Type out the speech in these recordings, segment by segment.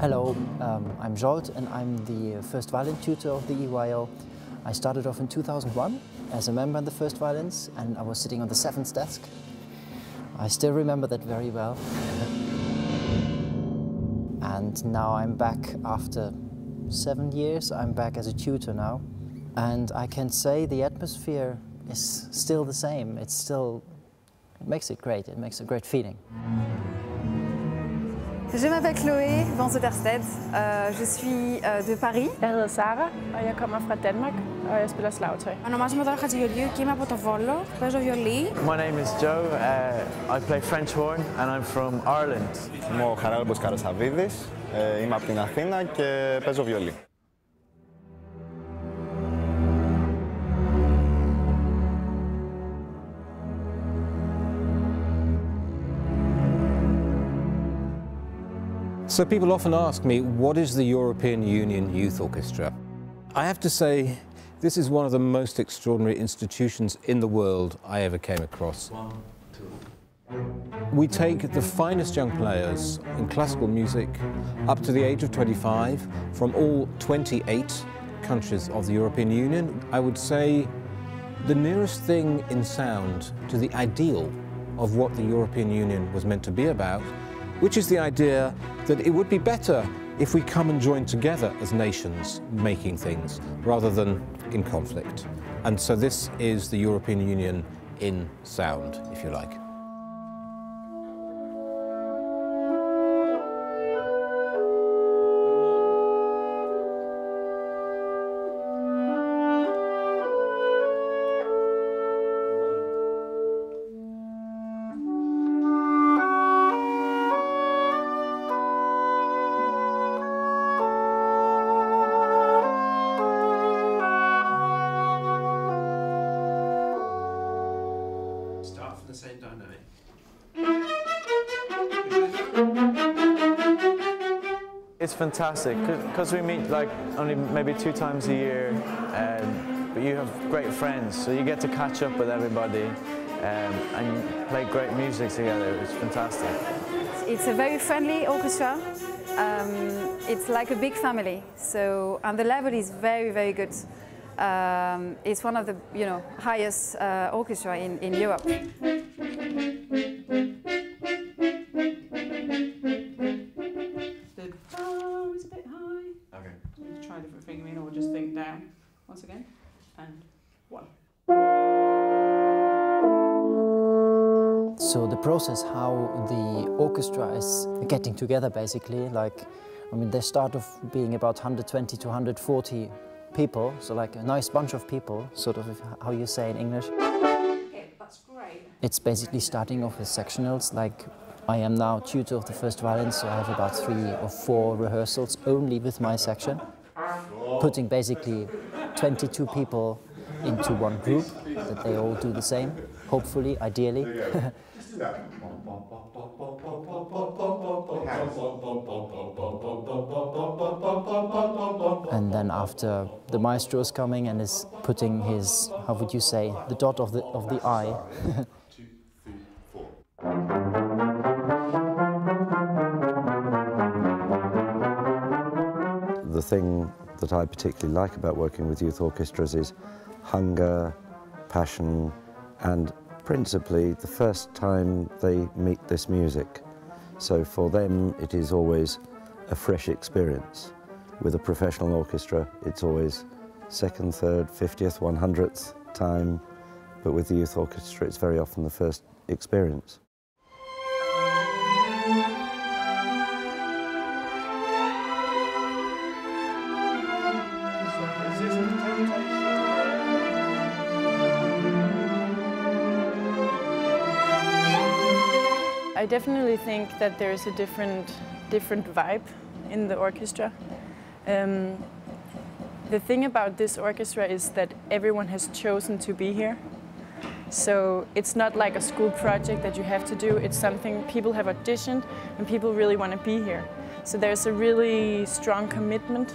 Hello, I'm Zsolt and I'm the first violin tutor of the EUYO. I started off in 2001 as a member in the first violins and I was sitting on the 7th desk. I still remember that very well. And now I'm back after 7 years. I'm back as a tutor now. And I can say the atmosphere is still the same. It makes it great. It makes a great feeling. Je m'appelle Chloé van Zuttersted. Je suis de Paris. Jeg hedder Sara, og jeg kommer fra Danmark, og jeg spiller slagtøj. Ονομάζομαι τώρα Χατζηγεωργίου και είμαι από το Βόλο. Παίζω βιολί. My name is Joe. I play French horn and I'm from Ireland. Είμαι ο Χαράλαμπος Καρασαβίδης. Είμαι από την Αθήνα και παίζω βιολί. So people often ask me, what is the European Union Youth Orchestra? I have to say, this is one of the most extraordinary institutions in the world I ever came across. We take the finest young players in classical music up to the age of 25 from all 28 countries of the European Union. I would say the nearest thing in sound to the ideal of what the European Union was meant to be about, which is the idea that it would be better if we come and join together as nations making things rather than in conflict. And so this is the European Union in sound, if you like. The same dynamic. It's fantastic because we meet like only maybe 2 times a year, but you have great friends, so you get to catch up with everybody and play great music together. It's fantastic. It's a very friendly orchestra. It's like a big family, so and the level is very, very good. It's one of the highest orchestra in Europe. The bow is a bit high. Okay. Just try a different fingering or just think down. Once again. And 1. So the process how the orchestra is getting together basically, they start off being about 120 to 140 people, so like a nice bunch of people, sort of how you say in English. Okay, that's great. It's basically starting off with sectionals, like I am now tutor of the first violin, so I have about 3 or 4 rehearsals only with my section, putting basically 22 people into one group, that they all do the same, hopefully, ideally. And then after the maestro is coming and is putting his, how would you say, the dot of the eye. 2, 3, 4. The thing that I particularly like about working with youth orchestras is hunger, passion, and principally the first time they meet this music. So for them it is always a fresh experience. With a professional orchestra it's always 2nd, 3rd, 50th, 100th time, but with the youth orchestra it's very often the first experience. I definitely think that there's a different vibe in the orchestra. The thing about this orchestra is that everyone has chosen to be here. So it's not like a school project that you have to do, it's something people have auditioned and people really want to be here. So there's a really strong commitment,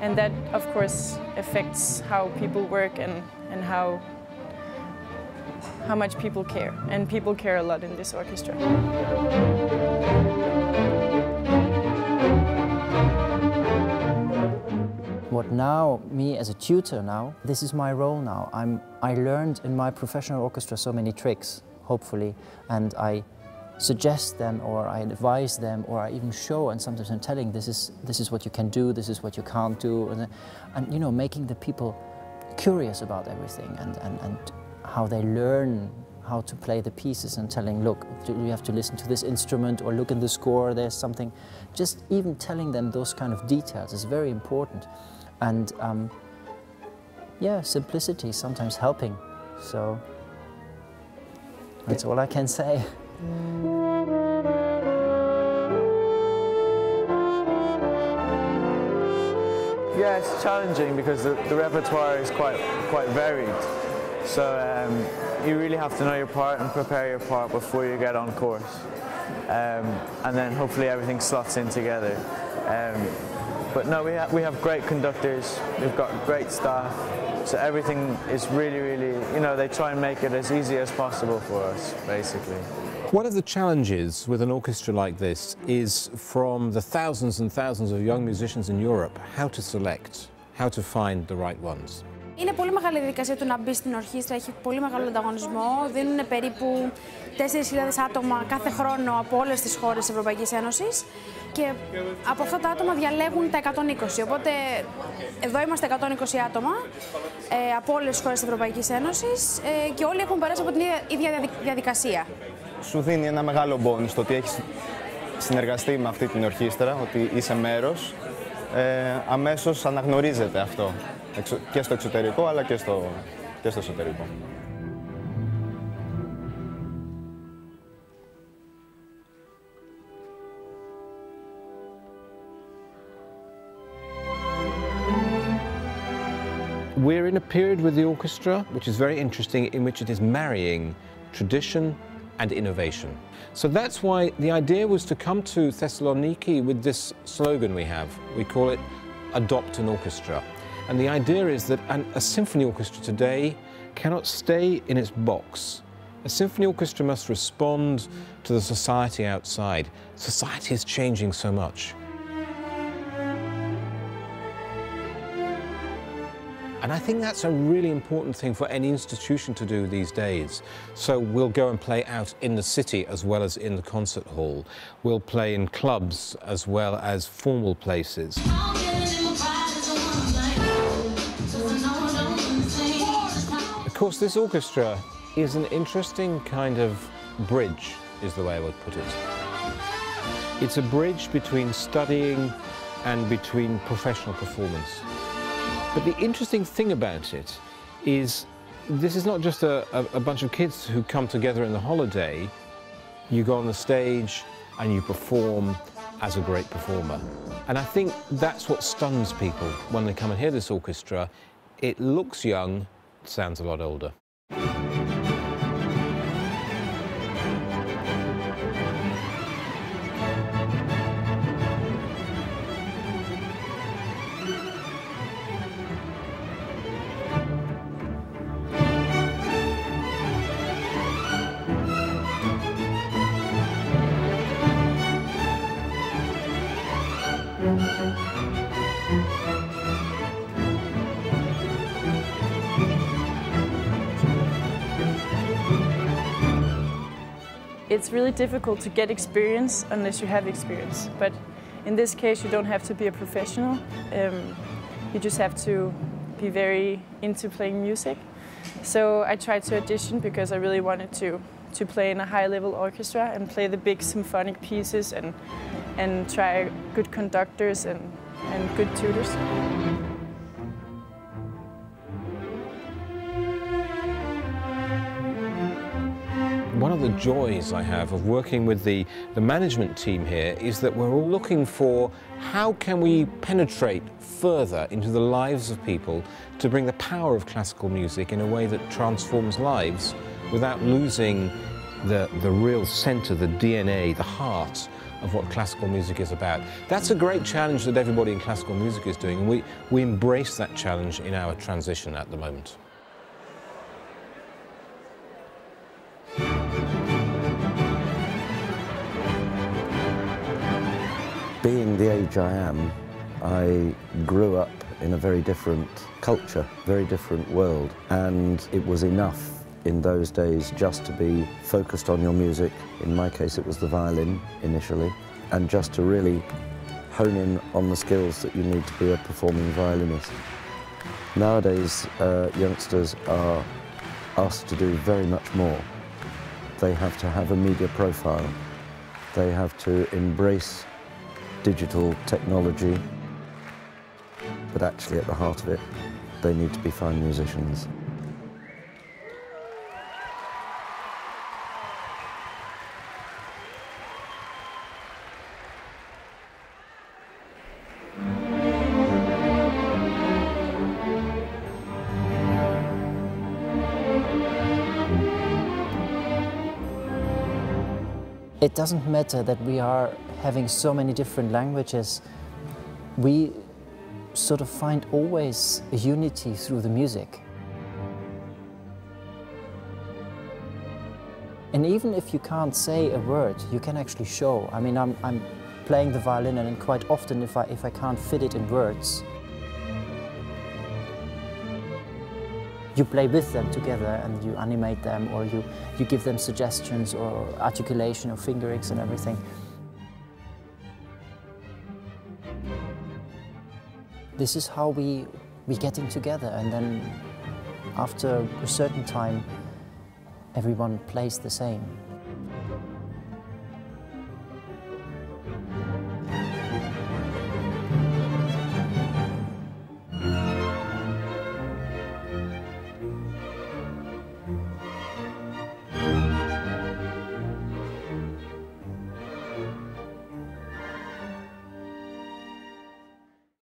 and that of course affects how people work and how much people care. And people care a lot in this orchestra. now, me as a tutor now, this is my role now. I learned in my professional orchestra so many tricks, hopefully, and I suggest them, or I advise them, or I even show, and sometimes I'm telling this is what you can do, this is what you can't do, and you know, making the people curious about everything and how they learn how to play the pieces, and telling, look, you have to listen to this instrument, or look in the score, there's something. Just even telling them those kind of details is very important. And yeah, simplicity is sometimes helping. So that's all I can say. Yeah, it's challenging because the repertoire is quite varied. So you really have to know your part and prepare your part before you get on course. And then hopefully everything slots in together. But no, we have great conductors, we've got great staff, so everything is really, you know, they try and make it as easy as possible for us, basically. One of the challenges with an orchestra like this is, from the thousands and thousands of young musicians in Europe, how to select, how to find the right ones. Είναι πολύ μεγάλη διαδικασία του να μπει στην ορχήστρα, έχει πολύ μεγάλο ανταγωνισμό. Δίνουν περίπου 4.000 άτομα κάθε χρόνο από όλες τις χώρες της Ευρωπαϊκής Ένωσης και από αυτά τα άτομα διαλέγουν τα 120. Οπότε εδώ είμαστε 120 άτομα από όλες τις χώρες της Ευρωπαϊκής Ένωσης και όλοι έχουν περάσει από την ίδια διαδικασία. Σου δίνει ένα μεγάλο bonus το ότι έχεις συνεργαστεί με αυτή την ορχήστρα, ότι είσαι μέρος. Αμέσως αναγνωρίζεται αυτό. Και στο εξωτερικό, αλλά και στο εσωτερικό. We're in a period with the orchestra which is very interesting, in which it is marrying tradition and innovation. So that's why the idea was to come to Thessaloniki with this slogan we have. We call it Adopt an Orchestra. And the idea is that a symphony orchestra today cannot stay in its box. A symphony orchestra must respond to the society outside. Society is changing so much. And I think that's a really important thing for any institution to do these days. So we'll go and play out in the city as well as in the concert hall. We'll play in clubs as well as formal places. Of course, this orchestra is an interesting kind of bridge, is the way I would put it. It's a bridge between studying and between professional performance. But the interesting thing about it is this is not just a bunch of kids who come together in the holiday. You go on the stage and you perform as a great performer. And I think that's what stuns people when they come and hear this orchestra. It looks young, sounds a lot older. It's really difficult to get experience unless you have experience, but in this case you don't have to be a professional. You just have to be very into playing music. So I tried to audition because I really wanted to play in a high-level orchestra and play the big symphonic pieces and try good conductors and good tutors. One of the joys I have of working with the management team here is that we're all looking for how can we penetrate further into the lives of people to bring the power of classical music in a way that transforms lives without losing the real centre, the DNA, the heart of what classical music is about. That's a great challenge that everybody in classical music is doing, and we embrace that challenge in our transition at the moment. Being the age I am, I grew up in a very different culture, very different world, and it was enough in those days just to be focused on your music. In my case, it was the violin initially, and just to really hone in on the skills that you need to be a performing violinist. Nowadays, youngsters are asked to do very much more. They have to have a media profile. They have to embrace digital technology, but actually at the heart of it, they need to be fine musicians. It doesn't matter that we are having so many different languages. We sort of find always a unity through the music. And even if you can't say a word, you can actually show. I mean, I'm playing the violin, and quite often if I can't fit it in words, you play with them together and you animate them, or you give them suggestions or articulation or fingerings and everything. This is how we getting together, and then after a certain time everyone plays the same.